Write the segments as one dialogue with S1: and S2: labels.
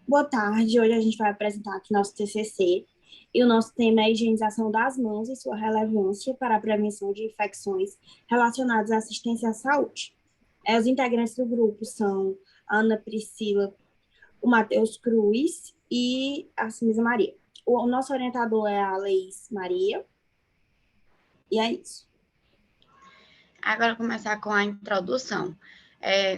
S1: Boa tarde, hoje a gente vai apresentar aqui nosso TCC e o nosso tema é higienização das mãos e sua relevância para a prevenção de infecções relacionadas à assistência à saúde. Os integrantes do grupo são a Ana Priscila, o Matheus Cruz e a Simisa Maria. O nosso orientador é a Leís Maria, e é isso.
S2: Agora começar com a introdução.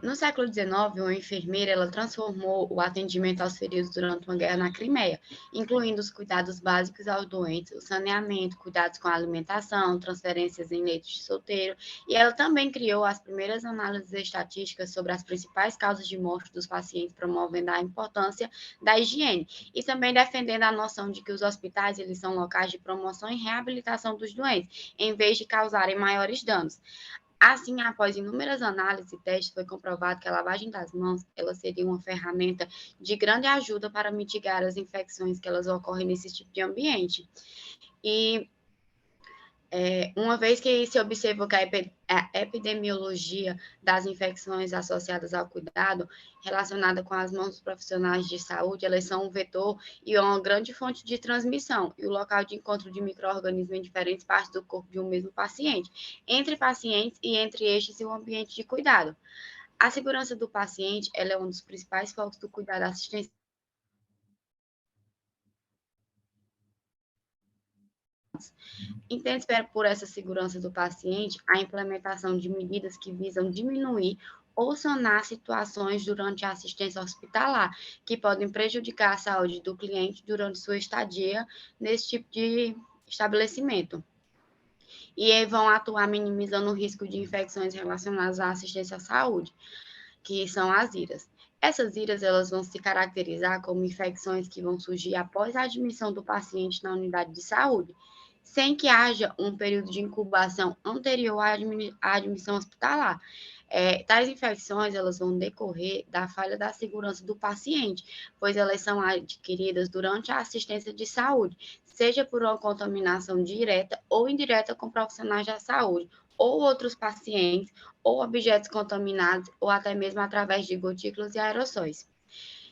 S2: No século XIX, uma enfermeira ela transformou o atendimento aos feridos durante uma guerra na Crimeia, incluindo os cuidados básicos aos doentes, o saneamento, cuidados com a alimentação, transferências em leitos de solteiro, e ela também criou as primeiras análises estatísticas sobre as principais causas de morte dos pacientes, promovendo a importância da higiene e também defendendo a noção de que os hospitais eles são locais de promoção e reabilitação dos doentes, em vez de causarem maiores danos. Assim, após inúmeras análises e testes, foi comprovado que a lavagem das mãos ela seria uma ferramenta de grande ajuda para mitigar as infecções que elas ocorrem nesse tipo de ambiente. E uma vez que se observou que a epidemiologia das infecções associadas ao cuidado, relacionada com as mãos dos profissionais de saúde, elas são um vetor e uma grande fonte de transmissão, e o local de encontro de micro-organismos em diferentes partes do corpo de um mesmo paciente, entre pacientes e entre estes e o ambiente de cuidado. A segurança do paciente ela é um dos principais focos do cuidado assistencial. Entende por essa segurança do paciente a implementação de medidas que visam diminuir ou sanar situações durante a assistência hospitalar, que podem prejudicar a saúde do cliente durante sua estadia nesse tipo de estabelecimento. E vão atuar minimizando o risco de infecções relacionadas à assistência à saúde, que são as IRAs. Essas IRAs elas vão se caracterizar como infecções que vão surgir após a admissão do paciente na unidade de saúde, sem que haja um período de incubação anterior à admissão hospitalar. Tais infecções elas vão decorrer da falha da segurança do paciente, pois elas são adquiridas durante a assistência de saúde, seja por uma contaminação direta ou indireta com profissionais da saúde, ou outros pacientes, ou objetos contaminados, ou até mesmo através de gotículas e aerossóis.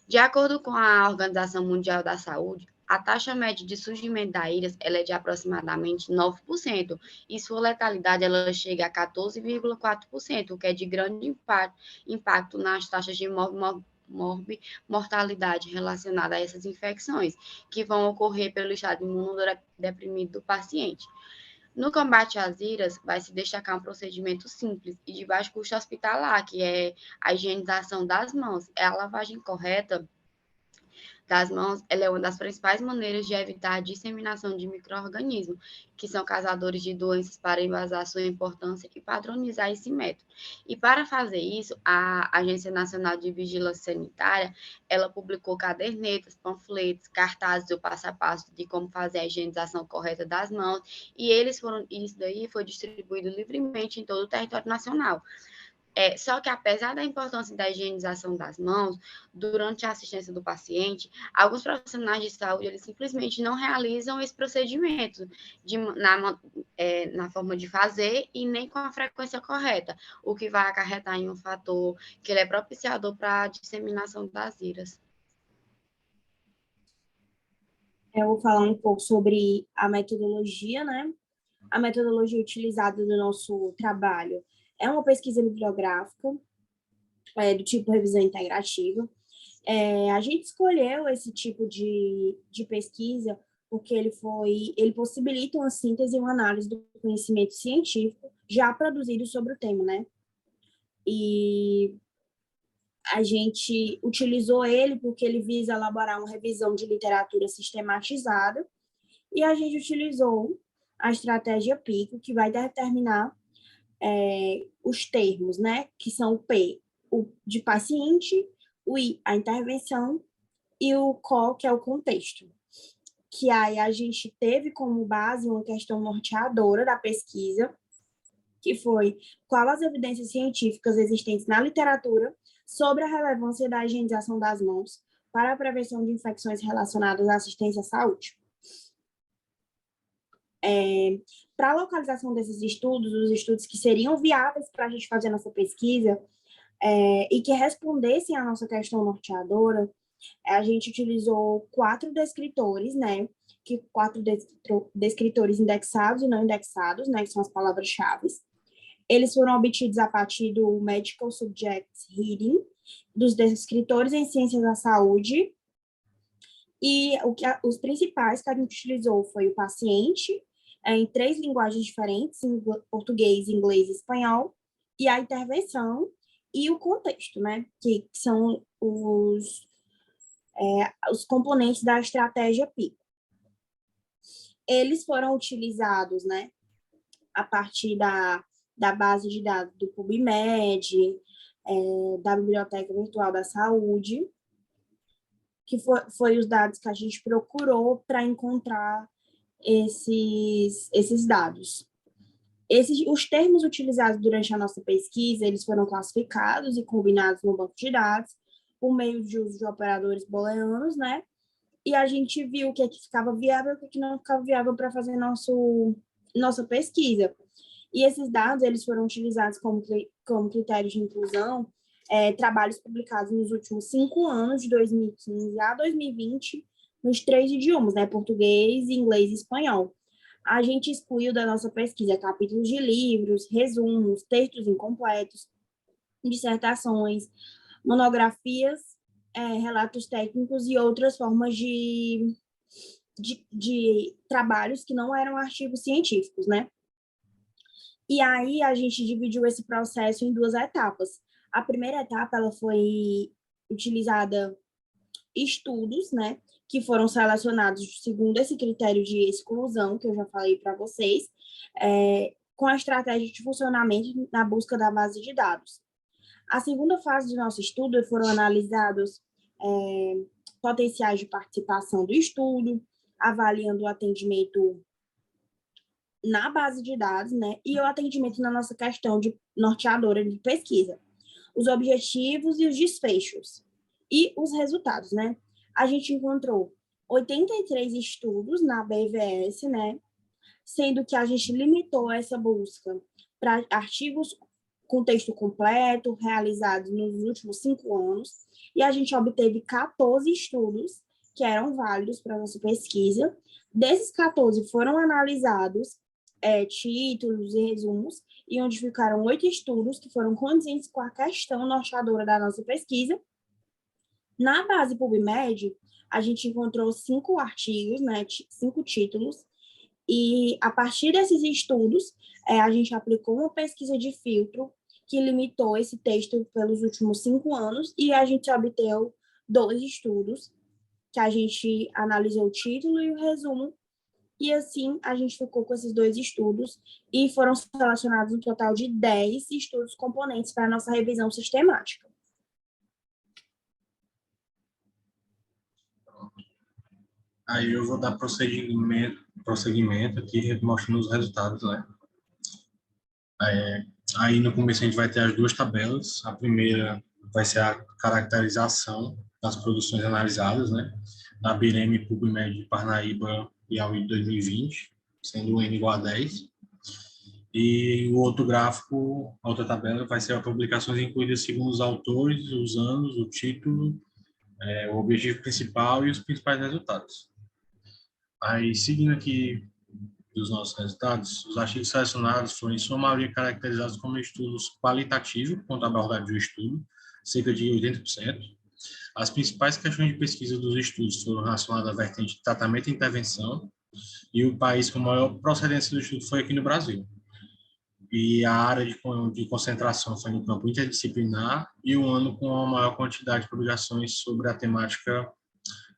S2: De acordo com a Organização Mundial da Saúde, a taxa média de surgimento da íris ela é de aproximadamente 9%, e sua letalidade ela chega a 14,4%, o que é de grande impacto nas taxas de mortalidade relacionada a essas infecções, que vão ocorrer pelo estado imunodeprimido do paciente. No combate às IRAs, vai se destacar um procedimento simples e de baixo custo hospitalar, que é a higienização das mãos. É a lavagem correta das mãos, ela é uma das principais maneiras de evitar a disseminação de micro-organismos, que são causadores de doenças, para embasar sua importância e padronizar esse método. E para fazer isso, a Agência Nacional de Vigilância Sanitária, ela publicou cadernetas, panfletos, cartazes do passo a passo de como fazer a higienização correta das mãos, e isso daí foi distribuído livremente em todo o território nacional. Só que, apesar da importância da higienização das mãos durante a assistência do paciente, alguns profissionais de saúde eles simplesmente não realizam esse procedimento na forma de fazer e nem com a frequência correta, o que vai acarretar em um fator que ele é propiciador para a disseminação das IRAs.
S1: Eu vou falar um pouco sobre a metodologia, né? A metodologia utilizada no nosso trabalho é uma pesquisa bibliográfica, do tipo revisão integrativa. A gente escolheu esse tipo de pesquisa porque ele possibilita uma síntese e uma análise do conhecimento científico já produzido sobre o tema, né? E a gente utilizou ele porque ele visa elaborar uma revisão de literatura sistematizada e a gente utilizou a estratégia PICO, que vai determinar os termos, né? Que são o P, o de paciente, o I, a intervenção, e o CO, que é o contexto. Que aí a gente teve como base uma questão norteadora da pesquisa, que foi qual as evidências científicas existentes na literatura sobre a relevância da higienização das mãos para a prevenção de infecções relacionadas à assistência à saúde. Para a localização desses estudos, os estudos que seriam viáveis para a gente fazer nossa pesquisa e que respondessem à nossa questão norteadora, A gente utilizou 4 descritores, né? Que 4 descritores indexados e não indexados, né? Que são as palavras-chave. Eles foram obtidos a partir do Medical Subjects Reading, dos descritores em ciências da saúde, e os principais que a gente utilizou foi o paciente, em 3 linguagens diferentes, em português, inglês e espanhol, e a intervenção e o contexto, né? Que são os componentes da estratégia PICO. Eles foram utilizados, né? A partir da base de dados do PubMed, da Biblioteca Virtual da Saúde, que foi os dados que a gente procurou para encontrar esses dados. Os termos utilizados durante a nossa pesquisa, eles foram classificados e combinados no banco de dados por meio de uso de operadores booleanos, né? E a gente viu o que ficava viável e o que não ficava viável para fazer nossa pesquisa. E esses dados, eles foram utilizados como critério de inclusão, trabalhos publicados nos últimos 5 anos, de 2015 a 2020, nos 3 idiomas, né? Português, inglês e espanhol. A gente excluiu da nossa pesquisa capítulos de livros, resumos, textos incompletos, dissertações, monografias, relatos técnicos e outras formas de trabalhos que não eram artigos científicos, né? E aí a gente dividiu esse processo em 2 etapas. A primeira etapa, ela foi utilizada estudos, né, que foram selecionados segundo esse critério de exclusão, que eu já falei para vocês, com a estratégia de funcionamento na busca da base de dados. A segunda fase do nosso estudo foram analisados potenciais de participação do estudo, avaliando o atendimento na base de dados, né, e o atendimento na nossa questão de norteadora de pesquisa, os objetivos e os desfechos, e os resultados, né. A gente encontrou 83 estudos na BVS, né, sendo que a gente limitou essa busca para artigos com texto completo, realizados nos últimos 5 anos, e a gente obteve 14 estudos que eram válidos para a nossa pesquisa. Desses 14 foram analisados títulos e resumos, e onde ficaram 8 estudos que foram condizentes com a questão norteadora da nossa pesquisa. Na base PubMed, a gente encontrou 5 artigos, né, 5 títulos, e a partir desses estudos, a gente aplicou uma pesquisa de filtro que limitou esse texto pelos últimos 5 anos, e a gente obteve 2 estudos, que a gente analisou o título e o resumo, e assim a gente ficou com esses 2 estudos, e foram selecionados um total de 10 estudos componentes para a nossa revisão sistemática.
S3: Aí eu vou dar prosseguimento aqui, mostrando os resultados, né? Aí no começo a gente vai ter as 2 tabelas. A primeira vai ser a caracterização das produções analisadas, né? Da BIREM, PubMed, Parnaíba e AUI 2020, sendo o N igual a 10. E o outro gráfico, a outra tabela, vai ser as publicações incluídas segundo os autores, os anos, o título, o objetivo principal e os principais resultados. Aí, seguindo aqui dos nossos resultados, os artigos selecionados foram, em sua maioria, caracterizados como estudos qualitativos, quanto à abordagem do estudo, cerca de 80%. As principais questões de pesquisa dos estudos foram relacionadas à vertente de tratamento e intervenção, e o país com maior procedência do estudo foi aqui no Brasil. E a área de concentração foi no campo interdisciplinar, e o ano com a maior quantidade de publicações sobre a temática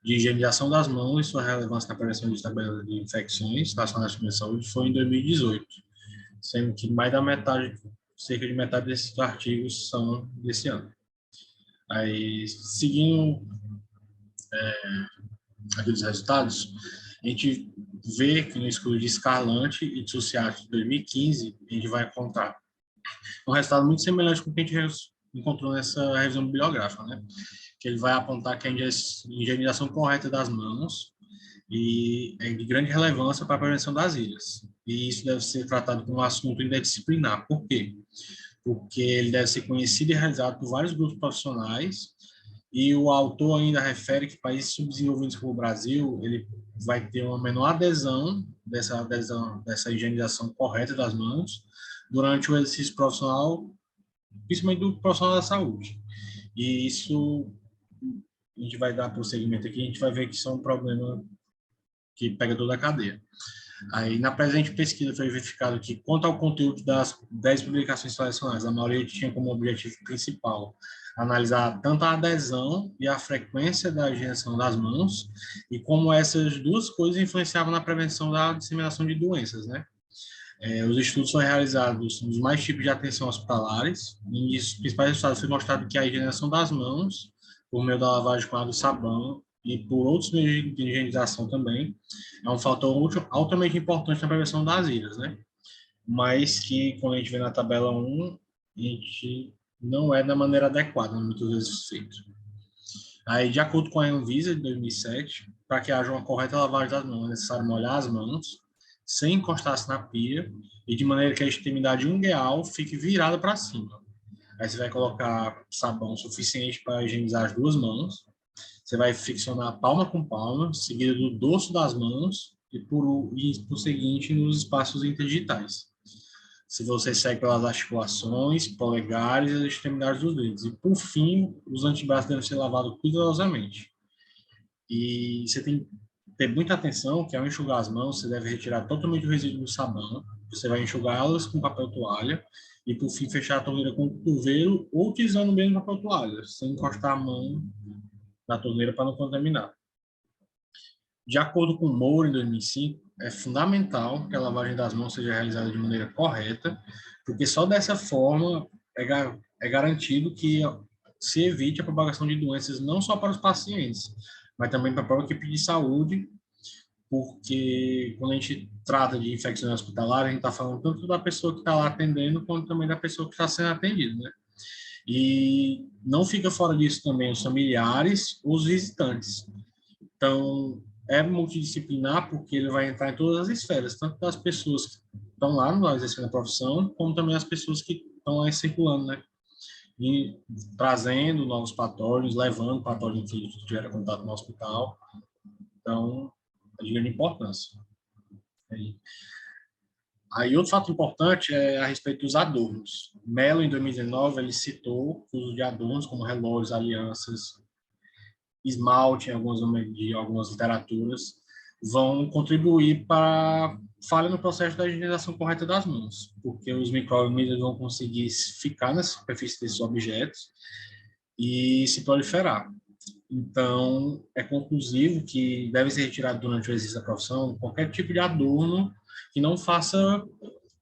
S3: de higienização das mãos e sua relevância na prevenção de tabelas de infecções relacionadas com a saúde foi em 2018, sendo que mais da metade, cerca de metade desses artigos são desse ano. Aí, seguindo aqui os resultados, a gente vê que no estudo de Scarlatti e de Suciati de 2015, a gente vai encontrar um resultado muito semelhante com o que a gente encontrou nessa revisão bibliográfica, né? Que ele vai apontar que a higienização correta das mãos e é de grande relevância para a prevenção das ilhas. E isso deve ser tratado como um assunto interdisciplinar. Por quê? Porque ele deve ser conhecido e realizado por vários grupos profissionais E o autor ainda refere que países subdesenvolvidos como o Brasil, ele vai ter uma menor adesão dessa higienização correta das mãos durante o exercício profissional, principalmente do profissional da saúde. E isso, a gente vai dar prosseguimento aqui, a gente vai ver que isso é um problema que pega toda a cadeia. Aí, na presente pesquisa, foi verificado que, quanto ao conteúdo das 10 publicações selecionadas, a maioria tinha como objetivo principal analisar tanto a adesão e a frequência da higienização das mãos e como essas duas coisas influenciavam na prevenção da disseminação de doenças, né? Os estudos foram realizados nos mais tipos de atenção hospitalares e os principais resultados foi mostrado que a higienização das mãos, por meio da lavagem com água e sabão e por outros meios de higienização também, é um fator altamente importante na prevenção das IRAs, né? Mas que, quando a gente vê na tabela 1, a gente não é da maneira adequada, muitas vezes feito. Aí, de acordo com a Anvisa, de 2007, para que haja uma correta lavagem das mãos, é necessário molhar as mãos, sem encostar-se na pia, e de maneira que a extremidade ungueal fique virada para cima. Aí você vai colocar sabão suficiente para higienizar as duas mãos, você vai friccionar palma com palma, seguida do dorso das mãos e por seguinte nos espaços interdigitais. Se você segue pelas articulações, polegares e as extremidades dos dedos. E, por fim, os antebraços devem ser lavados cuidadosamente. E você tem que ter muita atenção que, ao enxugar as mãos, você deve retirar totalmente o resíduo do sabão. Você vai enxugá-las com papel toalha e, por fim, fechar a torneira com o cotovelo ou utilizando mesmo papel toalha, sem encostar a mão na torneira para não contaminar. De acordo com o Moore, em 2005, é fundamental que a lavagem das mãos seja realizada de maneira correta, porque só dessa forma é garantido que se evite a propagação de doenças não só para os pacientes, mas também para a própria equipe de saúde, porque quando a gente trata de infecções hospitalares, a gente está falando tanto da pessoa que está lá atendendo, quanto também da pessoa que está sendo atendida, né? E não fica fora disso também os familiares, os visitantes. Então, é multidisciplinar porque ele vai entrar em todas as esferas, tanto das pessoas que estão lá no exercendo a profissão, como também as pessoas que estão lá circulando, né? E trazendo novos patógenos, levando patógenos que tiveram contato no hospital. Então, é de grande importância. Aí, outro fato importante é a respeito dos adornos. Mello, em 2019, ele citou o uso de adornos como relógios, alianças, esmalte em algumas literaturas, vão contribuir para a falha no processo da higienização correta das mãos, porque os micro-organismos vão conseguir ficar na superfície desses objetos e se proliferar. Então, é conclusivo que deve ser retirado durante o exercício da profissão qualquer tipo de adorno que não faça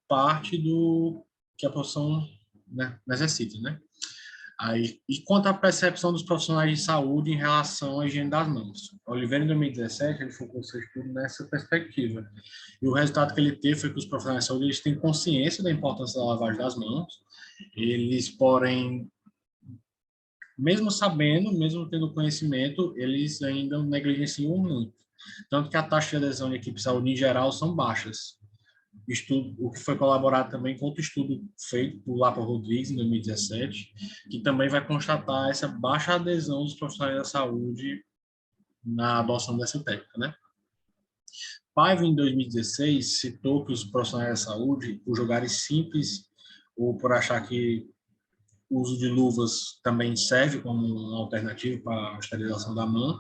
S3: parte do que a profissão, né, necessita, né? Aí, e quanto à percepção dos profissionais de saúde em relação à higiene das mãos? Oliveira, em 2017, ele focou seu estudo nessa perspectiva. E o resultado que ele teve foi que os profissionais de saúde eles têm consciência da importância da lavagem das mãos, eles, porém, mesmo sabendo, mesmo tendo conhecimento, eles ainda negligenciam muito. Tanto que a taxa de adesão de equipe de saúde, em geral, são baixas. O que foi colaborado também com outro estudo feito por Lapa Rodrigues, em 2017, que também vai constatar essa baixa adesão dos profissionais da saúde na adoção dessa técnica, né? Paiva, em 2016, citou que os profissionais da saúde, por jogarem simples ou por achar que o uso de luvas também serve como uma alternativa para a esterilização da mão,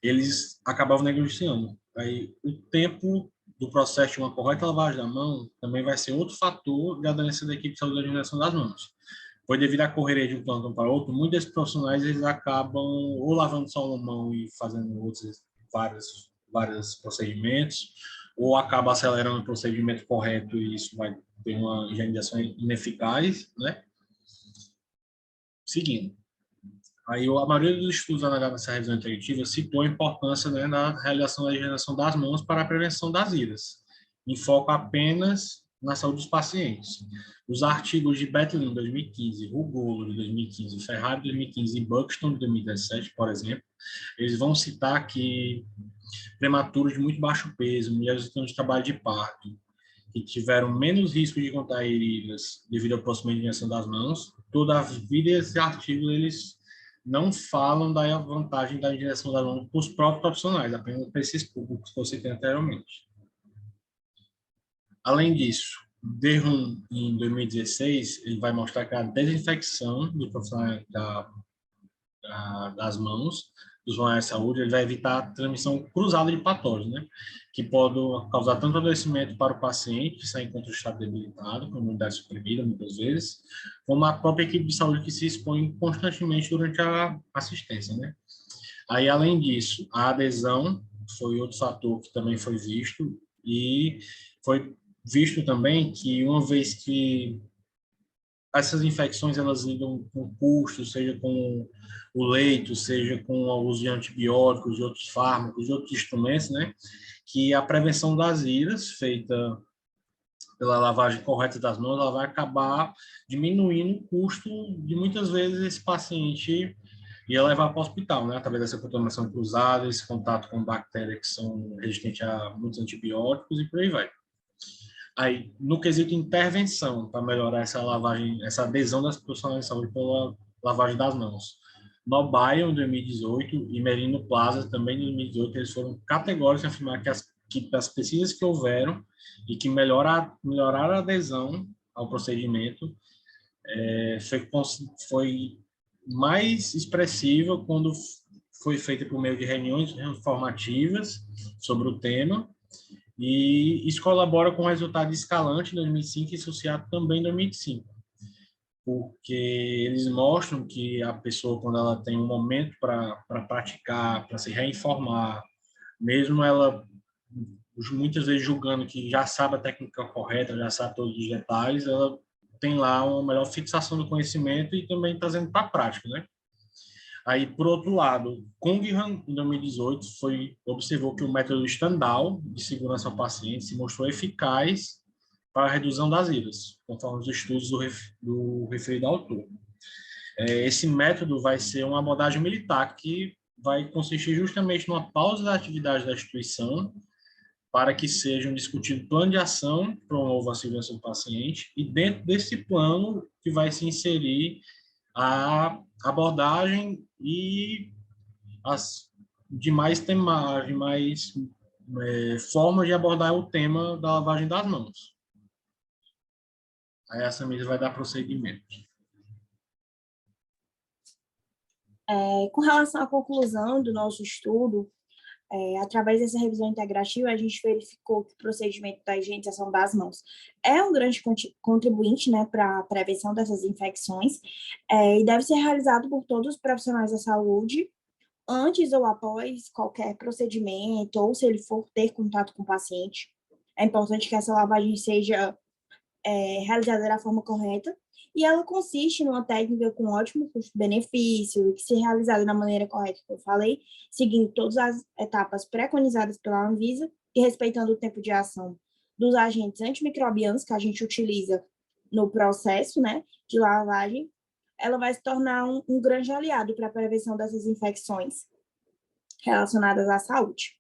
S3: eles acabavam negligenciando. Aí, o tempo do processo de uma correta lavagem da mão também vai ser outro fator de aderência da equipe de saúde da higienização das mãos. Pois devido à correria de um plantão para outro, muitos desses profissionais eles acabam ou lavando só uma mão e fazendo outros vários procedimentos, ou acaba acelerando o procedimento correto e isso vai ter uma higienização ineficaz, né? Seguindo. Aí a maioria dos estudos analisados nessa revisão integrativa citou a importância, né, na realização da higienização das mãos para a prevenção das IRAs, em foco apenas na saúde dos pacientes. Os artigos de Betlin, 2015, Rugolo, de 2015, Ferrari, de 2015 e Buxton, de 2017, por exemplo, eles vão citar que prematuros de muito baixo peso, mulheres que estão de trabalho de parto, que tiveram menos risco de contrair IRAs devido ao procedimento de higienização das mãos, todavia esses artigos eles não falam da vantagem da injeção das mãos para os próprios profissionais, apenas para esses públicos que você tem anteriormente. Além disso, D1 em 2016, ele vai mostrar que a desinfecção do profissional das mãos dos profissionais de saúde, ele vai evitar a transmissão cruzada de patógenos, né? Que pode causar tanto adoecimento para o paciente, que está em estado debilitado, com imunidade suprimida, muitas vezes, como a própria equipe de saúde que se expõe constantemente durante a assistência, né? Aí, além disso, a adesão foi outro fator que também foi visto, e foi visto também que, uma vez que essas infecções elas lidam com custo, seja com o leito, seja com o uso de antibióticos, de outros fármacos, de outros instrumentos, né? Que a prevenção das iras, feita pela lavagem correta das mãos, ela vai acabar diminuindo o custo de, muitas vezes, esse paciente ia levar para o hospital, né? Através dessa contaminação cruzada, esse contato com bactérias que são resistentes a muitos antibióticos e por aí vai. Aí, no quesito intervenção, para melhorar essa lavagem, essa adesão das profissionais de saúde pela lavagem das mãos. Mobile, em 2018, e Merino Plaza, também em 2018, eles foram categóricos em afirmar que as pesquisas que houveram e que melhoraram a adesão ao procedimento foi mais expressiva quando foi feita por meio de reuniões informativas sobre o tema. E isso colabora com o resultado de Escalante em 2005 e Associado também em 2005, porque eles mostram que a pessoa, quando ela tem um momento para praticar, para se reinformar, mesmo ela muitas vezes julgando que já sabe a técnica correta, já sabe todos os detalhes, ela tem lá uma melhor fixação do conhecimento e também trazendo para a prática, né? Aí, por outro lado, Cunningham, em 2018, observou que o método Standal de segurança ao paciente se mostrou eficaz para a redução das iras, conforme os estudos do referido autor. Esse método vai ser uma abordagem militar que vai consistir justamente numa pausa da atividade da instituição para que seja discutido plano de ação que promova a segurança do paciente e dentro desse plano que vai se inserir a abordagem e as demais formas de abordar o tema da lavagem das mãos. Aí essa mesa vai dar prosseguimento.
S1: Com relação à conclusão do nosso estudo, através dessa revisão integrativa, a gente verificou que o procedimento da higienização das mãos é um grande contribuinte, né, para a prevenção dessas infecções e deve ser realizado por todos os profissionais da saúde, antes ou após qualquer procedimento, ou se ele for ter contato com o paciente. É importante que essa lavagem seja realizada da forma correta, e ela consiste numa técnica com ótimo custo-benefício, que, se realizada da maneira correta que eu falei, seguindo todas as etapas preconizadas pela Anvisa e respeitando o tempo de ação dos agentes antimicrobianos que a gente utiliza no processo, né, de lavagem, ela vai se tornar um grande aliado para a prevenção dessas infecções relacionadas à saúde.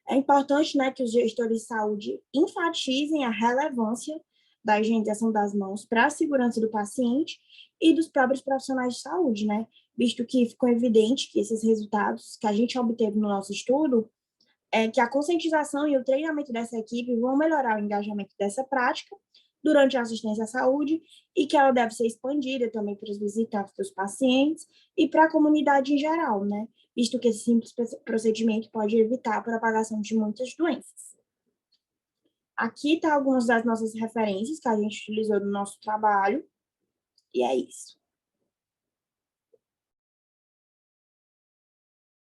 S1: É importante, né, que os gestores de saúde enfatizem a relevância da higienização das mãos para a segurança do paciente e dos próprios profissionais de saúde, né? Visto que ficou evidente que esses resultados que a gente obteve no nosso estudo, que a conscientização e o treinamento dessa equipe vão melhorar o engajamento dessa prática durante a assistência à saúde e que ela deve ser expandida também para os visitantes dos pacientes e para a comunidade em geral, né? Visto que esse simples procedimento pode evitar a propagação de muitas doenças. Aqui está algumas das nossas referências que a gente utilizou no nosso trabalho, e é isso.